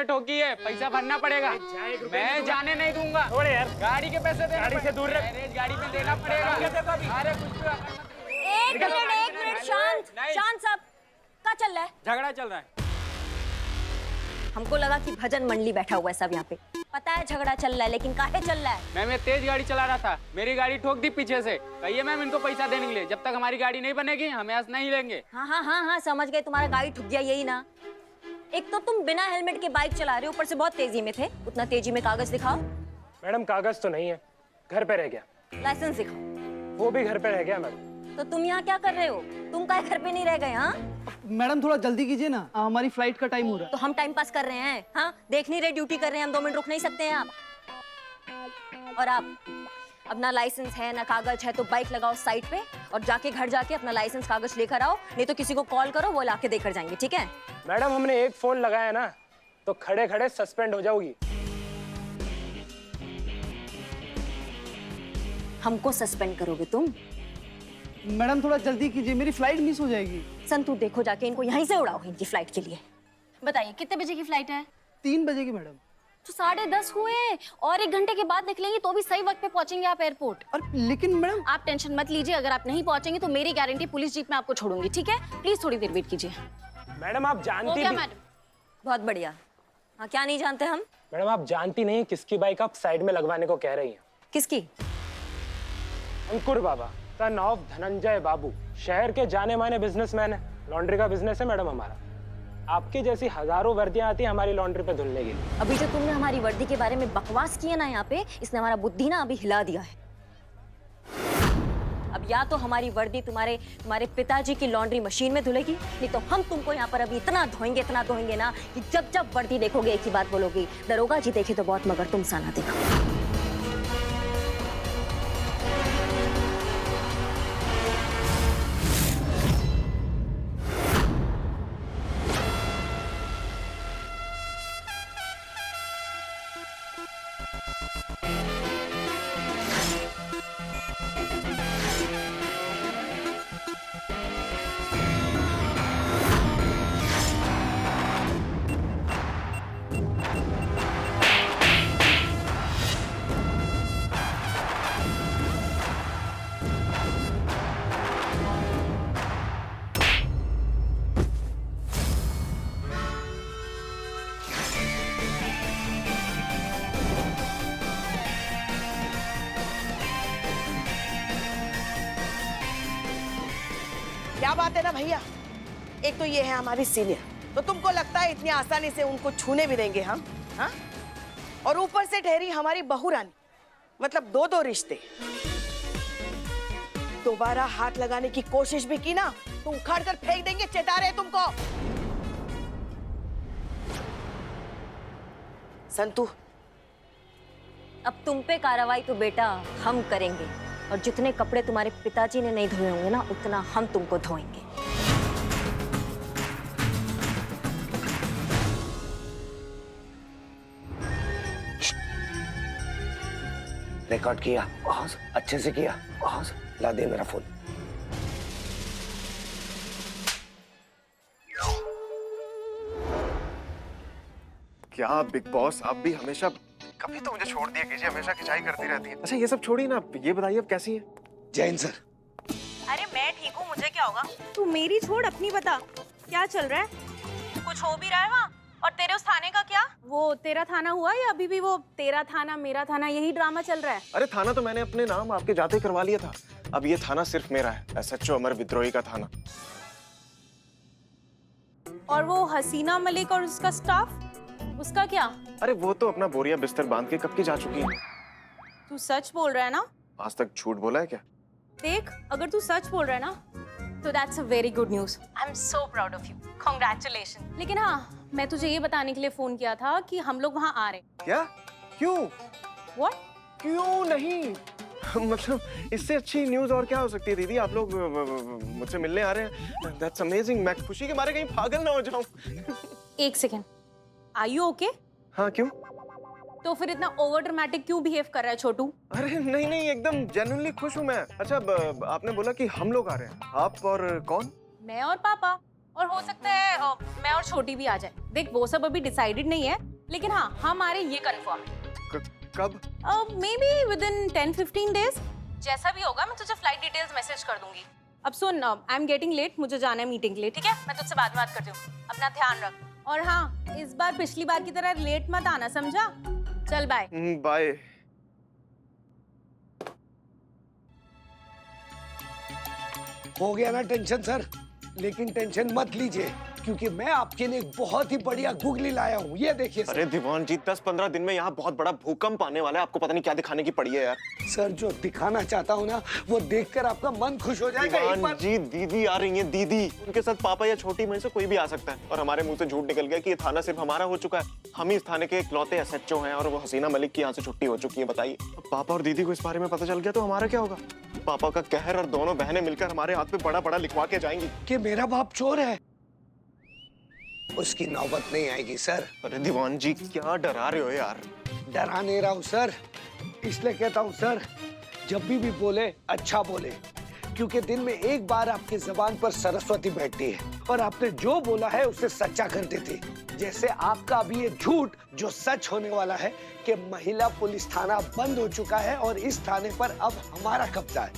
ठोकी है, पैसा भरना पड़ेगा। मैं जाने नहीं दूंगा। थोड़े यार, गाड़ी के पैसे देना गाड़ी से दूर रख। गाड़ी में देना पड़ेगा। अरे कुछ एक मिनट शांत शांत सब। क्या चल रहा है? झगड़ा चल रहा है। हमको लगा कि भजन मंडली बैठा हुआ है सब यहाँ पे। पता है झगड़ा चल रहा है, लेकिन काहे चल रहा है? मैं तेज गाड़ी चला रहा था, मेरी गाड़ी ठोक दी पीछे से। कहिए मैम इनको पैसा देने के लिए, जब तक हमारी गाड़ी नहीं बनेगी हम यहाँ से नहीं लेंगे। हाँ समझ गए, तुम्हारा गाड़ी ठुक गया यही ना। एक तो तुम बिना हेलमेट के बाइक चला रहे हो, ऊपर से बहुत तेजी में थे। उतना तेजी में कागज दिखाओ। मैडम कागज तो नहीं है, घर पे रह गया। लाइसेंस दिखाओ। वो भी घर पे रह गया मैडम। तो तुम यहाँ क्या कर रहे हो? तुम काहे घर पे नहीं रह गए? हाँ मैडम थोड़ा जल्दी कीजिए ना, हमारी फ्लाइट का टाइम हो रहा है। तो हम टाइम पास कर रहे हैं। हाँ देख नहीं रहे, ड्यूटी कर रहे हैं हम। 2 मिनट रुक नहीं सकते हैं आप? और आप अब ना लाइसेंस है ना कागज है, तो बाइक लगाओ साइड पे और जाके घर जाके अपना लाइसेंस कागज लेकर आओ। नहीं तो किसी को कॉल करो, वो लाके देकर जाएंगे। ठीक है मैडम हमने एक फोन लगाया ना, तो खड़े खड़े सस्पेंड हो जाओगी। हमको सस्पेंड करोगे तुम? मैडम थोड़ा जल्दी कीजिए, मेरी फ्लाइट मिस हो जाएगी। संतू देखो जाके इनको यहीं से उड़ाओ इनकी फ्लाइट के लिए। बताइए कितने बजे की फ्लाइट है? 3 बजे की मैडम। तो 10:30 हुए और 1 घंटे के बाद निकलेंगे तो भी सही वक्त पे पहुंचेंगे आप एयरपोर्ट। और लेकिन मैडम आप टेंशन मत लीजिए, अगर आप नहीं पहुंचेंगे तो मेरी गारंटी पुलिस जीप में आपको छोड़ूंगी। ठीक है, प्लीज थोड़ी देर वेट कीजिए। मैडम आप हो जानती गया भी... मैडम? बहुत बढ़िया। हाँ क्या नहीं जानते हम? मैडम आप जानती नहीं किसकी बाइक आप साइड में लगवाने को कह रही हैं? किसकी? अंकुर बाबा का नाम धनंजय बाबू, शहर के जाने माने बिजनेसमैन है। लॉन्ड्री का बिजनेस है मैडम हमारा। आपकी जैसी हजारों वर्दियां आती है हमारी लॉन्ड्री पे धुलने के लिए। अभी जो तुमने हमारी वर्दी के बारे में बकवास किया ना यहाँ पे, इसने हमारा बुद्धि ना अभी हिला दिया है। अब या तो हमारी वर्दी तुम्हारे पिताजी की लॉन्ड्री मशीन में धुलेगी, नहीं तो हम तुमको यहाँ पर अभी इतना धोएंगे ना कि जब जब वर्दी देखोगे एक ही बात बोलोगी, दरोगा जी देखे तो बहुत मगर तुम सा ना देखो। क्या बात है ना भैया, एक तो ये है हमारी सीनियर, तो तुमको लगता है इतनी आसानी से उनको छूने भी देंगे हम? हाँ? और ऊपर से ठहरी हमारी बहू रानी, मतलब 2 रिश्ते। दोबारा हाथ लगाने की कोशिश भी की ना तो उखाड़ कर फेंक देंगे, चेता रहे तुमको। संतू अब तुम पे कार्रवाई तो बेटा हम करेंगे, और जितने कपड़े तुम्हारे पिताजी ने नहीं धोए होंगे ना, उतना हम तुमको धोएंगे। रिकॉर्ड किया, बहुत अच्छे से किया, बहुत। ला दे मेरा फोन। क्या बिग बॉस, आप भी हमेशा, कभी तो मुझे छोड़ दिया कीजिए, हमेशा खिंचाई करती रहती है। अच्छा ये सब छोड़िए ना, ये बताइए अब कैसी है? जैन सर। अरे मैं ठीक हूँ, मुझे क्या होगा? तू मेरी छोड़, अपनी बता, क्या चल रहा है? कुछ हो भी रहा है वहाँ? और तेरे उस थाने का क्या? वो तेरा थाना हुआ या अभी भी वो तेरा थाना मेरा थाना यही ड्रामा चल रहा है? अरे थाना तो मैंने अपने नाम आपके जाते करवा लिया था, अब ये थाना सिर्फ मेरा है, SHO अमर विद्रोही का थाना। और वो हसीना मलिक और उसका स्टाफ, उसका क्या? अरे वो तो अपना बोरिया बिस्तर बांध के कब की जा चुकी है। तू सच बोल रहा है ना? आज तक झूठ बोला है क्या? देख, अगर तू सच बोल रहा है ना तो that's a very good news. I am so proud of you, congratulation. लेकिन हाँ, मैं तुझे ये बताने के लिए फोन किया था कि हम लोग वहाँ आ रहे हैं। क्या? क्यों? What? क्यों नहीं? मतलब इससे अच्छी न्यूज और क्या हो सकती है दीदी, आप लोग मुझसे मिलने आ रहे हैं, दैट्स अमेजिंग। मैं खुशी के मारे कहीं पागल ना हो जाऊं। एक सेकेंड, आर यू ओके? हाँ क्यों? तो फिर इतना ओवर ड्रामेटिक क्यों बिहेव कर रहा है छोटू? अरे नहीं नहीं, एकदम जेन्युइनली खुश हूँ मैं। अच्छा आपने बोला कि हम लोग आ रहे हैं, आप और कौन? मैं और पापा, और हो सकता है मैं और छोटी भी आ जाए। देख वो सब अभी डिसाइडेड नहीं है, लेकिन हाँ हमारे ये कंफर्म कब? May be with in 10-15 days. जैसा भी होगा मैं तुझे फ्लाइट डिटेल्स मैसेज कर दूंगी। अब सुन, आई एम गेटिंग लेट, मुझे जाना है मीटिंग के लिए, ठीक है? मैं तुझसे बाद में बात करती हूँ, अपना ध्यान रख। और हाँ, इस बार पिछली बार की तरह लेट मत आना, समझा? चल बाय। बाय। हो गया ना टेंशन सर, लेकिन टेंशन मत लीजिए क्योंकि मैं आपके लिए एक बहुत ही बढ़िया गुगली लाया हूँ। ये देखिए सर। अरे दीवान जी 10-15 दिन में यहाँ बहुत बड़ा भूकंप आने वाला है, आपको पता नहीं क्या दिखाने की पड़ी है यार। सर जो दिखाना चाहता हूँ ना वो देखकर आपका मन खुश हो जाएगा। दीवान जी दीदी आ रही हैं, दीदी, उनके साथ पापा या छोटी बहन से कोई भी आ सकता है। और हमारे मुंह से झूठ निकल गया कि ये थाना सिर्फ हमारा हो चुका है, हम ही इस थाने के इकलौते SHO हैं और वो हसीना मलिक की यहाँ से छुट्टी हो चुकी है। बताइए, पापा और दीदी को इस बारे में पता चल गया तो हमारा क्या होगा? पापा का कहर और दोनों बहनें मिलकर हमारे हाथ पे बड़ा बड़ा लिखवा के जाएंगी कि मेरा बाप चोर है। उसकी नौबत नहीं आएगी सर। अरे दीवान जी क्या डरा रहे हो यार? डरा नहीं रहा हूँ सर, इसलिए कहता हूँ सर जब भी बोले अच्छा बोले, क्योंकि दिन में एक बार आपकी जबान पर सरस्वती बैठती है और आपने जो बोला है उसे सच्चा कर देते। जैसे आपका अभी ये झूठ जो सच होने वाला है कि महिला पुलिस थाना बंद हो चुका है और इस थाने पर अब हमारा कब्जा है।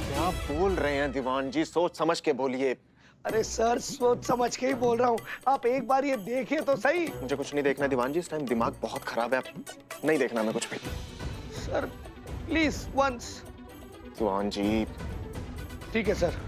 क्या बोल रहे हैं दीवान जी? सोच समझ के बोलिए। अरे सर सोच समझ के ही बोल रहा हूँ, आप एक बार ये देखिए तो सही। मुझे कुछ नहीं देखना दीवान जी, इस टाइम दिमाग बहुत खराब है, आप नहीं देखना मैं कुछ भी। Sir please once. Diwan ji ठीक है सर।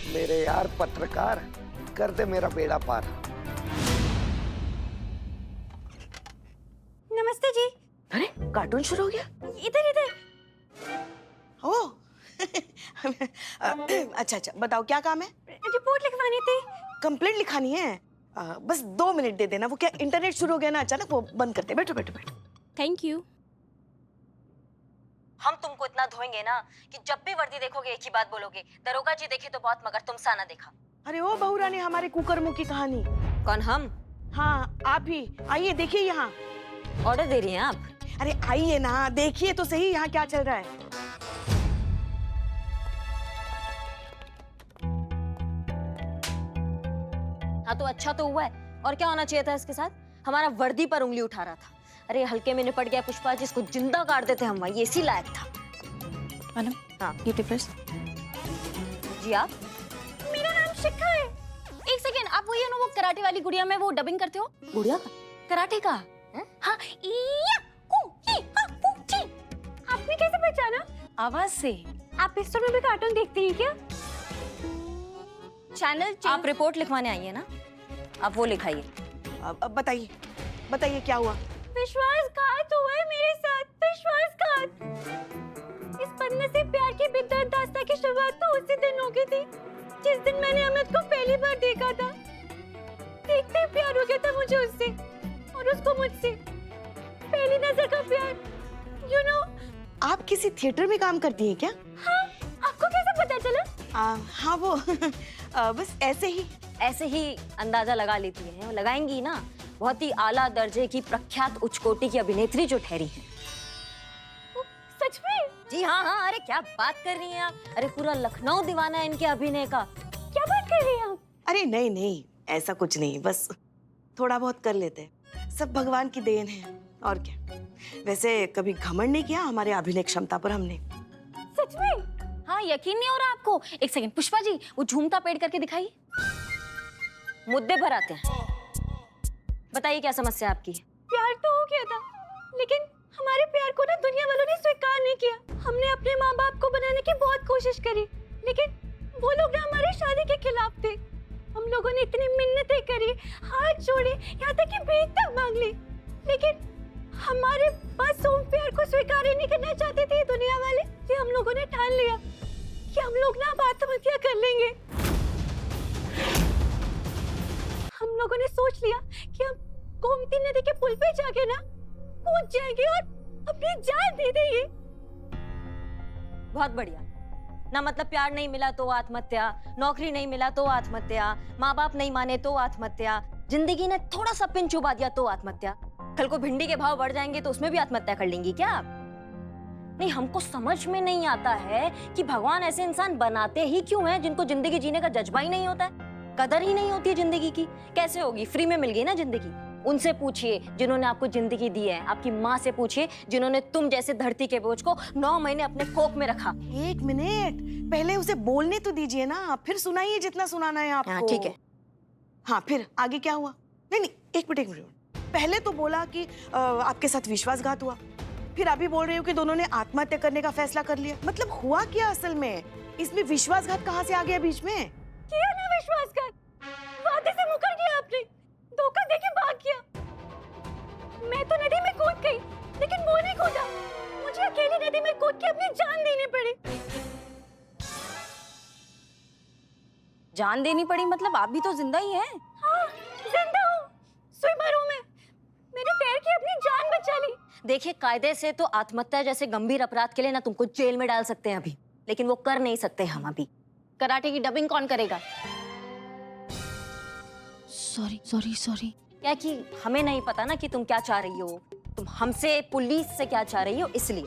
मेरे यार पत्रकार, कर दे मेरा बेड़ा पार। नमस्ते जी। अरे कार्टून शुरू हो गया? इधर इधर। ओ अच्छा बताओ क्या काम है? रिपोर्ट लिखवानी थी। कंप्लेंट लिखानी है? बस 2 मिनट दे देना। वो क्या इंटरनेट शुरू हो गया ना अचानक, वो बंद करते। बैठो बैठो बैठो। Thank you. हम तुमको इतना धोएंगे ना कि जब भी वर्दी देखोगे एक ही बात बोलोगे, दरोगा जी देखे तो बहुत मगर तुम सा ना देखा। अरे ओ बहुरानी, हमारे कुकर्मों की कहानी। कौन? हम? हाँ आप ही। आइए देखिए यहाँ। ऑर्डर दे रही हैं आप? अरे आइए ना, देखिए तो सही यहाँ क्या चल रहा है। हाँ तो अच्छा तो हुआ है, और क्या होना चाहिए था इसके साथ? हमारा वर्दी पर उंगली उठा रहा था। अरे हल्के में निपट गया पुष्पा, जिसको जिंदा काट देते हम वही इसी लायक था। मैडम हाँ ये टिप्स। जी आप? मेरा नाम शिखा है। एक सेकेंड, आप वही वो कराटे वाली गुड़िया में वो डबिंग करते हो? गुड़िया का? कराटे का? हाँ इया कू ची हाँ कू ची। आपने कैसे पहचाना? आवाज से। आप पिस्टल में भी कार्टून देखती हैं क्या? चैनल आप रिपोर्ट लिखवाने आई है ना, आप वो लिखाइए। अब बताइए बताइए क्या हुआ? विश्वासघात हुआ है मेरे साथ, विश्वासघात। इस पन्ने से प्यार की बेदर्द दास्तां की शुरुआत तो उसी दिन हो गई थी जिस दिन मैंने अमित को पहली बार देखा था। देखते ही प्यार हो गया था मुझे उससे और उसको मुझसे। पहली नजर का प्यार, you know। आप किसी थिएटर में काम करती हैं क्या? हाँ, आपको कैसे पता चला? हाँ वो बस ऐसे ही अंदाजा लगा लेती हैं, लगाएंगी ना। बहुत ही आला दर्जे की प्रख्यात उच्च कोटि की अभिनेत्री जो ठहरी है। सच में? जी हाँ हाँ, अरे क्या बात कर रही हैं आप? अरे पूरा लखनऊ दीवाना है इनके अभिनय का। क्या बात कर रही हैं आप? अरे नहीं ऐसा कुछ नहीं, बस थोड़ा बहुत कर लेते हैं। सब भगवान की देन है और क्या। वैसे कभी घमंड नहीं किया हमारे अभिनय क्षमता पर हमने। सच में? हाँ यकीन नहीं हो रहा आपको? एक सेकंड पुष्पा जी, वो झूमता पेड़ करके दिखाइए। मुद्दे पर आते हैं, बताइए क्या समस्या आपकी? प्यार तो हो गया था, लेकिन हमारे प्यार को ना दुनिया वालों ने स्वीकार नहीं किया। हमने अपने माँ बाप को बनाने की बहुत कोशिश करी, लेकिन वो लोग ना हमारी शादी के खिलाफ थे। हम लोगों ने इतनी मिन्नतें करी, हाथ जोड़े, यहाँ तक कि भीख तक मांग ली, लेकिन हमारे मासूम प्यार को स्वीकार ही नहीं करना चाहते थे दुनिया वाले। फिर हम लोगों ने ठान लिया कि हम लोग ना आत्महत्या कर लेंगे। हम लोगों ने सोच लिया कि हम गोमती नदी के पुल पे जाके ना कूद जाएंगे और अपनी जान दे देंगे। बहुत बढ़िया, ना मतलब प्यार नहीं मिला तो आत्महत्या, नौकरी नहीं मिला तो आत्महत्या, माँ बाप नहीं माने तो आत्महत्या, जिंदगी ने थोड़ा सा पिन चुबा दिया तो आत्महत्या, कल को भिंडी के भाव बढ़ जाएंगे तो उसमें भी आत्महत्या कर लेंगी क्या आप? नहीं, हमको समझ में नहीं आता है कि भगवान ऐसे इंसान बनाते ही क्यों हैं जिनको जिंदगी जीने का जज्बा ही नहीं होता है, कदर ही नहीं होती है जिंदगी की। कैसे होगी? फ्री में मिल गई ना जिंदगी। उनसे पूछिए जिन्होंने आपको जिंदगी दी है, आपकी माँ से पूछिए जिन्होंने तुम जैसे धरती के बोझ को 9 महीने अपने कोख में रखा। 1 मिनट, पहले उसे बोलने तो दीजिए ना, फिर सुनाइए जितना सुनाना है आपको। हाँ ठीक है। हाँ, फिर आगे क्या हुआ? नहीं नहीं, एक मिनट। पहले तो बोला कि आपके साथ विश्वासघात हुआ, फिर अभी बोल रहे हो कि दोनों ने आत्महत्या करने का फैसला कर लिया। मतलब हुआ क्या असल में? इसमें विश्वासघात कहाँ से आ गया बीच में? किया ना विश्वासघात, वादे से मुकर गया आपने, धोखा देके भाग गया। मैं तो नदी में कूद गई, लेकिन वो नहीं कूदा। मुझे अकेली नदी में कूद के अपनी जान देनी पड़ी। जान देनी पड़ी मतलब आप भी तो जिंदा ही हैं। हाँ, जिंदा हूँ, स्विमर हूँ मैं। मैंने तैर के अपनी जान बचा ली। देखिए, कायदे से तो आत्महत्या जैसे गंभीर अपराध के लिए ना तुमको जेल में डाल सकते हैं अभी, लेकिन वो कर नहीं सकते हम अभी। कराटे की डबिंग कौन करेगा? सॉरी। क्या कि हमें नहीं पता ना कि तुम क्या चाह रही हो, तुम हमसे, पुलिस से क्या चाह रही हो, इसलिए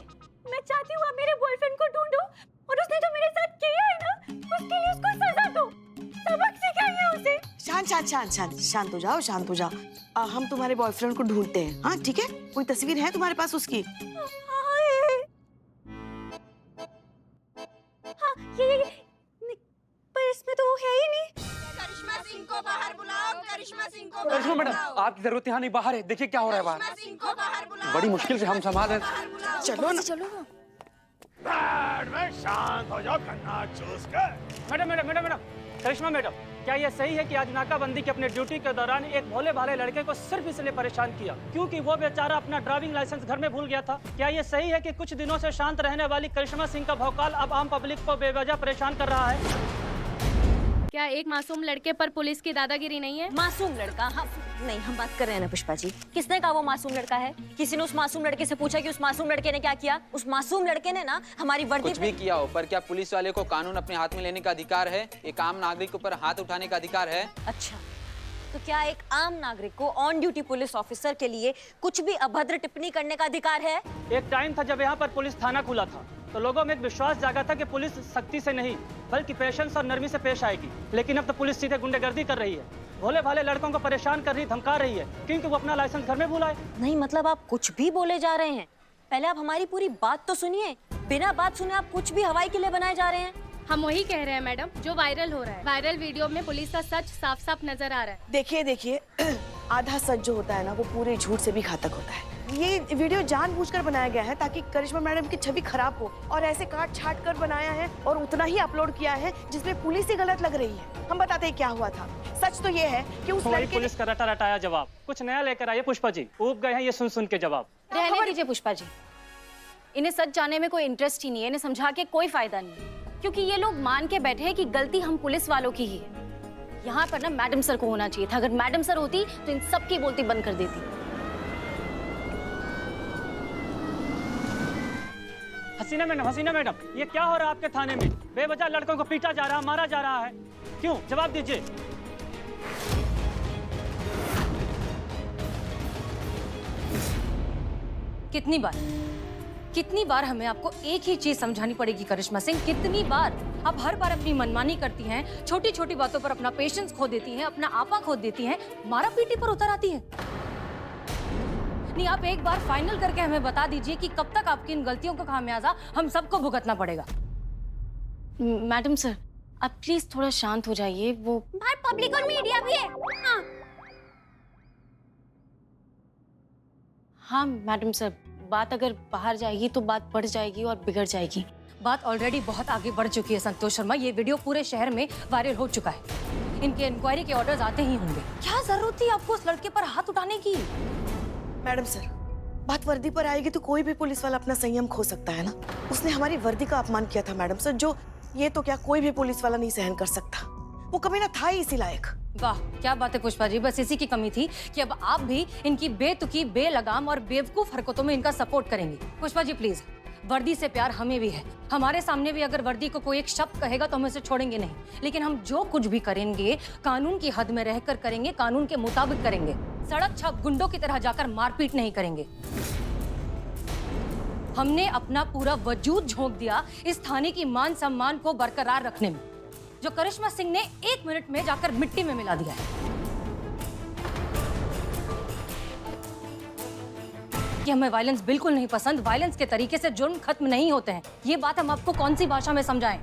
मैं चाहती हूँ आप मेरे बॉयफ्रेंड को ढूंढो, और उसने जो मेरे साथ किया है ना, उसके लिए उसको सजा दो, सबक सिखाइए उसे। शांत हो जाओ। हम तुम्हारे बॉयफ्रेंड को ढूंढते हैं। हाँ ठीक है, कोई तस्वीर है तुम्हारे पास उसकी? हाँ, ये पर इसमें तो वो है ही नहीं। करिश्मा सिंह को बाहर बुलाओ, करिश्मा सिंह को करिश्मा मैडम, आपकी जरूरत यहाँ नहीं, बाहर है, देखिए क्या हो रहा है बाहर। बड़ी मुश्किल से हम संभाल रहे हैं। चलो ना। शांत हो जाओ, मैडम, करिश्मा मैडम, क्या ये सही है कि आज नाकाबंदी के अपने ड्यूटी के दौरान एक भोले भाले लड़के को सिर्फ इसलिए परेशान किया क्योंकि वो बेचारा अपना ड्राइविंग लाइसेंस घर में भूल गया था? क्या ये सही है कि कुछ दिनों से शांत रहने वाली करिश्मा सिंह का भौकाल अब आम पब्लिक को बेवजह परेशान कर रहा है? क्या एक मासूम लड़के पर पुलिस की दादागिरी नहीं है? मासूम लड़का? हाँ, नहीं, हम बात कर रहे हैं ना पुष्पा जी, किसने कहा वो मासूम लड़का है? किसी ने उस मासूम लड़के से पूछा कि उस मासूम लड़के ने क्या किया? उस मासूम लड़के ने ना हमारी वर्दी कुछ भी किया हो, पर क्या पुलिस वाले को कानून अपने हाथ में लेने का अधिकार है? एक आम नागरिक पर हाथ उठाने का अधिकार है? अच्छा, तो क्या एक आम नागरिक को ऑन ड्यूटी पुलिस ऑफिसर के लिए कुछ भी अभद्र टिप्पणी करने का अधिकार है? एक टाइम था जब यहाँ पर पुलिस थाना खुला था, तो लोगों में एक विश्वास जागा था कि पुलिस सख्ती से नहीं बल्कि पेशेंस और नरमी से पेश आएगी। लेकिन अब तो पुलिस सीधे गुंडागर्दी कर रही है, भोले भाले लड़कों को परेशान कर रही, धमका रही है क्योंकि वो अपना लाइसेंस घर में भूला है। नहीं, मतलब आप कुछ भी बोले जा रहे हैं। पहले आप हमारी पूरी बात तो सुनिए। बिना बात सुने आप कुछ भी हवाई के लिए बनाए जा रहे हैं। हम वही कह रहे हैं मैडम जो वायरल हो रहा है। वायरल वीडियो में पुलिस का सच साफ साफ नजर आ रहा है। देखिए आधा सच जो होता है ना, वो पूरे झूठ से भी घातक होता है। ये वीडियो जानबूझकर बनाया गया है ताकि करिश्मा मैडम की छवि खराब हो, और ऐसे काट छाट कर बनाया है और उतना ही अपलोड किया है जिसमें पुलिस ही गलत लग रही है। हम बताते हैं क्या हुआ था। सच तो ये है कि उस लड़के पुलिस का रटा रटाया जवाब कुछ नया लेकर आइए पुष्पा जी, ऊब गए हैं ये सुन के जवाब। रहने दीजिए पुष्पा जी, इन्हें सच जानने में कोई इंटरेस्ट ही नहीं है, इन्हें समझा के कोई फायदा नहीं, क्योंकि ये लोग मान के बैठे हैं कि गलती हम पुलिस वालों की ही है। यहाँ पर ना मैडम सर को होना चाहिए था। अगर मैडम सर होती तो इन सब की बोलती बंद कर देती। हसीना मैडम, ये क्या हो रहा है आपके थाने में? बेवजह लड़कों को पीटा जा रहा है, मारा जा रहा है, क्यों? जवाब दीजिए। कितनी बार हमें आपको एक ही चीज समझानी पड़ेगी करिश्मा सिंह? कितनी बार? आप हर बार अपनी मनमानी करती हैं, छोटी छोटी बातों पर अपना पेशेंस खो देती हैं, अपना आपा खो देती हैं, मारा पीटी पर उतर आती हैं। नहीं, आप एक बार फाइनल करके हमें बता दीजिए कि कब तक आपकी इन गलतियों का खामियाजा हम सबको भुगतना पड़ेगा। मैडम सर, आप प्लीज थोड़ा शांत हो जाइए। वो बाहर पब्लिक और मीडिया भी है। हाँ मैडम सर, बात अगर बाहर जाएगी तो बात बढ़ जाएगी और बिगड़ जाएगी। बात ऑलरेडी बहुत आगे बढ़ चुकी है संतोष शर्मा। ये वीडियो पूरे शहर में वायरल हो चुका है। इनके इंक्वायरी के ऑर्डर्स आते ही होंगे। क्या जरूरत थी आपको उस लड़के पर हाथ उठाने की? मैडम सर, बात वर्दी पर आएगी तो कोई भी पुलिस वाला अपना संयम खो सकता है ना। उसने हमारी वर्दी का अपमान किया था मैडम सर, जो ये तो क्या कोई भी पुलिस वाला नहीं सहन कर सकता। वो कभी ना था ही इसी लायक। वाह, क्या बात है पुष्पा जी, बस इसी की कमी थी कि अब आप भी इनकी बेतुकी, बेलगाम और बेवकूफ हरकतों में इनका सपोर्ट करेंगी। पुष्पा जी प्लीज, वर्दी से प्यार हमें भी है। हमारे सामने भी अगर वर्दी को कोई एक शब्द कहेगा तो हम उसे छोड़ेंगे नहीं, लेकिन हम जो कुछ भी करेंगे कानून की हद में रहकर करेंगे, कानून के मुताबिक करेंगे। सड़क छाप गुंडों की तरह जाकर मारपीट नहीं करेंगे। हमने अपना पूरा वजूद झोंक दिया इस थाने की मान सम्मान को बरकरार रखने में, जो करिश्मा सिंह ने 1 मिनट में जाकर मिट्टी में मिला दिया है। कि हमें वायलेंस बिल्कुल नहीं पसंद, वायलेंस के तरीके से जुर्म खत्म नहीं होते हैं। ये बात हम आपको कौन सी भाषा में समझाएं?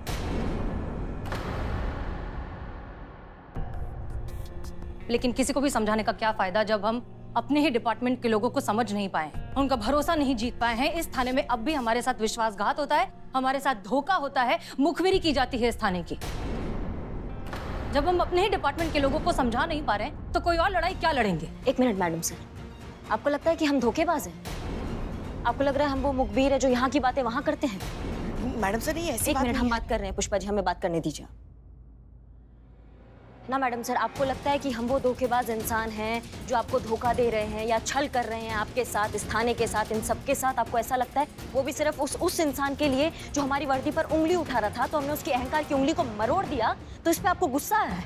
लेकिन किसी को भी समझाने का क्या फायदा जब हम अपने ही डिपार्टमेंट के लोगों को समझ नहीं पाए, उनका भरोसा नहीं जीत पाए हैं। इस थाने में अब भी हमारे साथ विश्वासघात होता है, हमारे साथ धोखा होता है, मुखबिरी की जाती है इस थाने की। जब हम अपने ही डिपार्टमेंट के लोगों को समझा नहीं पा रहे हैं तो कोई और लड़ाई क्या लड़ेंगे? 1 मिनट मैडम सर, आपको लगता है कि हम धोखेबाज हैं? आपको लग रहा है हम वो मुखबिर है जो यहाँ की बातें वहाँ करते हैं? मैडम सर ये ऐसी 1 बात मिनट, नहीं हम है। बात कर रहे हैं। पुष्पा जी, हमें बात करने दीजिए ना। मैडम सर, आपको लगता है कि हम वो धोखेबाज इंसान हैं जो आपको धोखा दे रहे हैं या छल कर रहे हैं आपके साथ, इस थाने के साथ, इन सबके साथ? आपको ऐसा लगता है? वो भी सिर्फ उस इंसान के लिए जो हमारी वर्दी पर उंगली उठा रहा था, तो हमने उसकी अहंकार की उंगली को मरोड़ दिया, तो इस पे आपको गुस्सा आया है?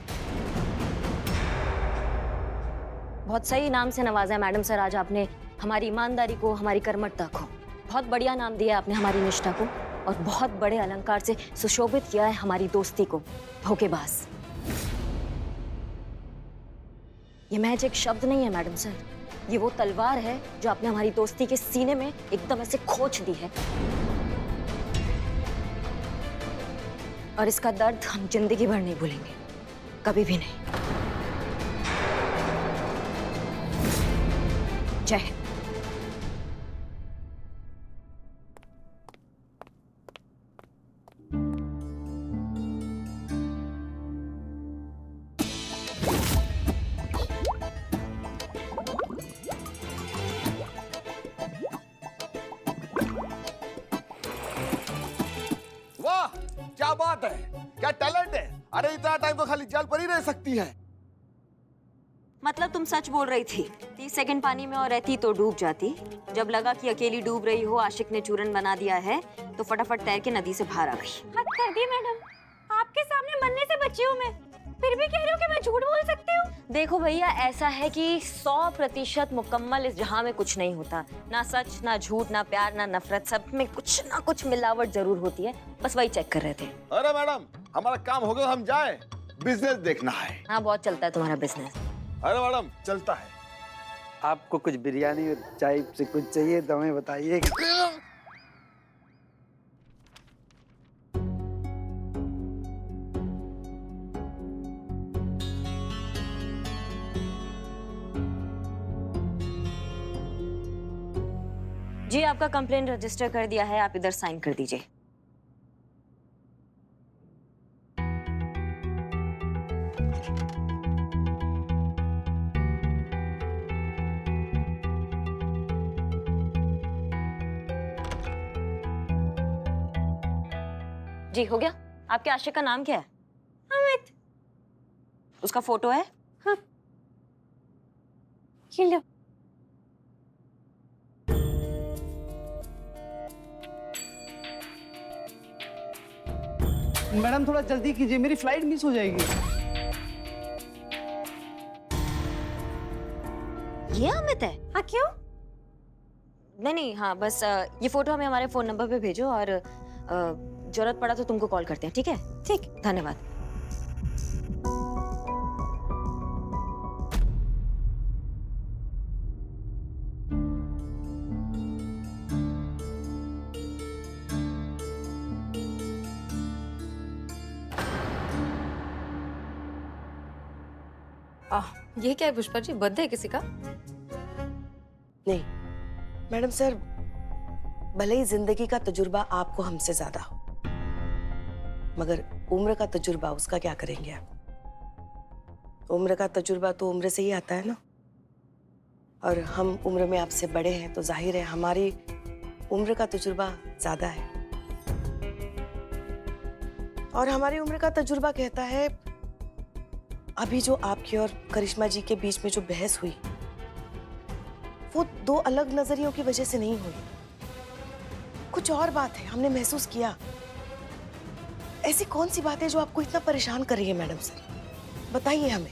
बहुत सही नाम से नवाजा है मैडम सर आज आपने हमारी ईमानदारी को, हमारी कर्मठता को। बहुत बढ़िया नाम दिया आपने हमारी निष्ठा को, और बहुत बड़े अलंकार से सुशोभित किया है हमारी दोस्ती को, धोखेबाज। ये महज एक शब्द नहीं है मैडम सर, ये वो तलवार है जो आपने हमारी दोस्ती के सीने में एकदम ऐसे खोच दी है, और इसका दर्द हम जिंदगी भर नहीं भूलेंगे, कभी भी नहीं। जय हिंद। वाह, क्या बात है, क्या टैलेंट है। अरे इतना टाइम तो खाली जल पर ही रह सकती है। मतलब तुम सच बोल रही थी? 30 सेकंड पानी में और रहती तो डूब जाती। जब लगा कि अकेली डूब रही हो, आशिक ने चूरन बना दिया है, तो फटाफट तैर के नदी से बाहर आ गई। हद कर दी मैडम, आपके सामने मरने से बची हूँ मैं, फिर भी कह रही हो कि मैं झूठ बोल सकती हूँ? देखो भैया, ऐसा है कि 100% मुकम्मल इस जहां में कुछ नहीं होता। ना सच, ना झूठ, ना प्यार, ना नफरत, सब में कुछ ना कुछ मिलावट जरूर होती है। बस वही चेक कर रहे थे। अरे मैडम, हमारा काम हो गया, हम जाए, बिजनेस देखना है। हाँ, बहुत चलता है तुम्हारा बिजनेस। अरे मैडम, चलता है। आपको कुछ बिरयानी और चाय से कुछ चाहिए तो हमें बताइए। जी, आपका कंप्लेंट रजिस्टर कर दिया है, आप इधर साइन कर दीजिए। जी, हो गया। आपके आशिक का नाम क्या है? अमित। उसका फोटो है? हाँ, ये लो। मैडम थोड़ा जल्दी कीजिए, मेरी फ्लाइट मिस हो जाएगी। ये अमित है? हाँ, क्यों? नहीं, हाँ, बस ये फोटो हमें हमारे फोन नंबर पे भेजो, और जरूरत पड़ा तो तुमको कॉल करते हैं, ठीक है? ठीक। धन्यवाद। ये क्या है पुष्पा जी, बर्थडे है किसी का? नहीं मैडम सर, भले ही जिंदगी का तजुर्बा आपको हमसे ज्यादा हो, मगर उम्र का तजुर्बा उसका क्या करेंगे आप? उम्र का तजुर्बा तो उम्र से ही आता है ना, और हम उम्र में आपसे बड़े हैं तो जाहिर है हमारी उम्र का तजुर्बा ज्यादा है। और हमारी उम्र का तजुर्बा कहता है, अभी जो आपकी और करिश्मा जी के बीच में जो बहस हुई, वो 2 अलग नजरियों की वजह से नहीं हुई। कुछ और बात है, हमने महसूस किया। ऐसी कौन सी बात है जो आपको इतना परेशान कर रही है मैडम सर? बताइए हमें।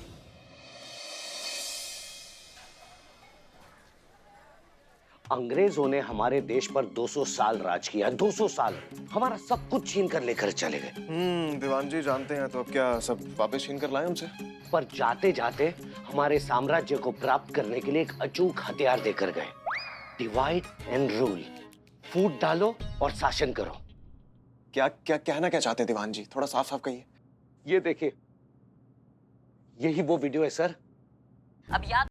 अंग्रेजों ने हमारे देश पर 200 साल राज किया, 200 साल। हमारा सब कुछ छीन कर लेकर चले गए। दीवान जी जानते हैं तो अब क्या सब वापस छीन कर लाए हमसे? पर जाते जाते हमारे साम्राज्य को प्राप्त करने के लिए एक अचूक हथियार देकर गए। Divide and rule. फूट डालो और शासन करो। क्या क्या कहना क्या चाहते हैं दीवान जी? थोड़ा साफ साफ कहिए। ये देखिए, यही वो वीडियो है सर। अब याद